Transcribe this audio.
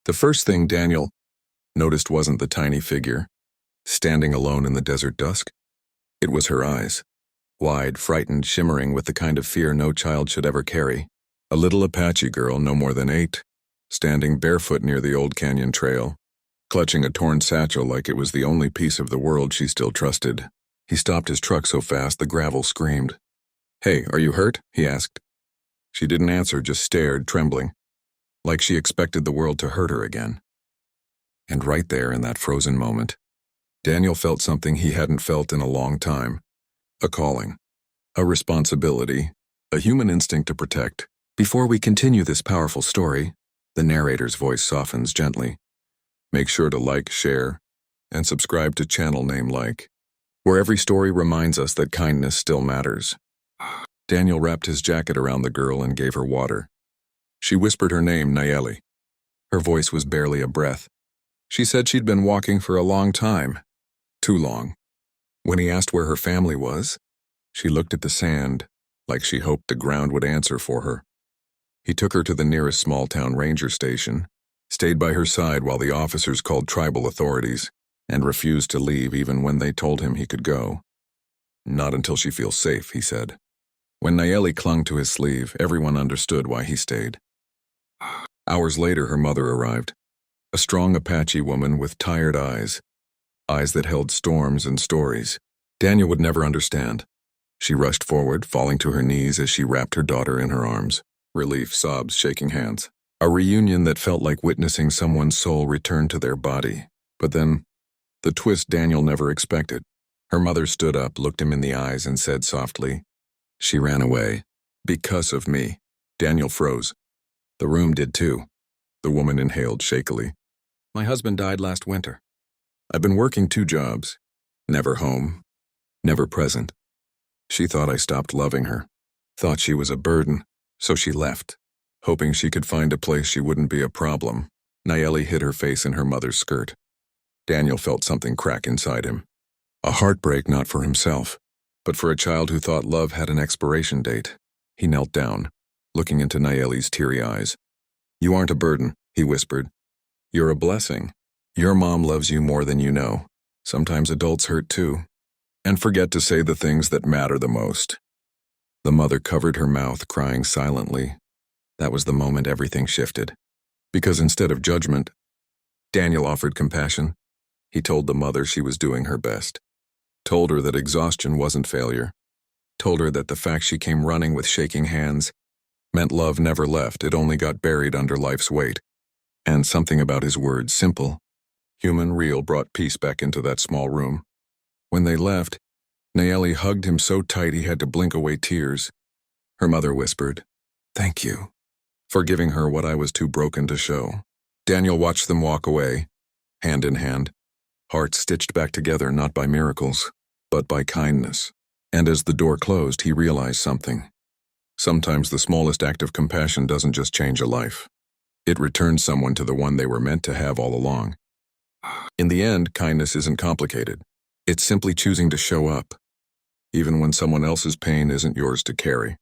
The first thing Daniel noticed wasn't the tiny figure, standing alone in the desert dusk. It was her eyes, wide, frightened, shimmering with the kind of fear no child should ever carry. A little Apache girl, no more than 8, standing barefoot near the old canyon trail, clutching a torn satchel like it was the only piece of the world she still trusted. He stopped his truck so fast the gravel screamed. "Hey, are you hurt?" he asked. She didn't answer, just stared, trembling, like she expected the world to hurt her again. And right there, in that frozen moment, Daniel felt something he hadn't felt in a long time. A calling, a responsibility, a human instinct to protect. Before we continue this powerful story, the narrator's voice softens gently. Make sure to like, share, and subscribe to channel name Like, where every story reminds us that kindness still matters. Daniel wrapped his jacket around the girl and gave her water. She whispered her name, Nayeli. Her voice was barely a breath. She said she'd been walking for a long time. Too long. When he asked where her family was, she looked at the sand, like she hoped the ground would answer for her. He took her to the nearest small-town ranger station, stayed by her side while the officers called tribal authorities, and refused to leave even when they told him he could go. Not until she feels safe, he said. When Nayeli clung to his sleeve, everyone understood why he stayed. Hours later, her mother arrived, a strong Apache woman with tired eyes that held storms and stories Daniel would never understand. She rushed forward, falling to her knees as she wrapped her daughter in her arms. Relief, sobs, shaking hands. A reunion that felt like witnessing someone's soul return to their body. But then, the twist Daniel never expected. Her mother stood up, looked him in the eyes, and said softly, "She ran away. Because of me." Daniel froze. The room did too. The woman inhaled shakily. "My husband died last winter. I've been working 2 jobs. Never home. Never present. She thought I stopped loving her. Thought she was a burden. So she left, hoping she could find a place she wouldn't be a problem." Nayeli hid her face in her mother's skirt. Daniel felt something crack inside him. A heartbreak not for himself, but for a child who thought love had an expiration date. He knelt down, looking into Nayeli's teary eyes. "You aren't a burden," he whispered. "You're a blessing. Your mom loves you more than you know. Sometimes adults hurt too, and forget to say the things that matter the most." The mother covered her mouth, crying silently. That was the moment everything shifted. Because instead of judgment, Daniel offered compassion. He told the mother she was doing her best. Told her that exhaustion wasn't failure. Told her that the fact she came running with shaking hands meant love never left, it only got buried under life's weight. And something about his words, simple, human, real, brought peace back into that small room. When they left, Nayeli hugged him so tight he had to blink away tears. Her mother whispered, "Thank you," for giving her what I was too broken to show. Daniel watched them walk away, hand in hand, hearts stitched back together not by miracles, but by kindness. And as the door closed, he realized something. Sometimes the smallest act of compassion doesn't just change a life. It returns someone to the one they were meant to have all along. In the end, kindness isn't complicated. It's simply choosing to show up, even when someone else's pain isn't yours to carry.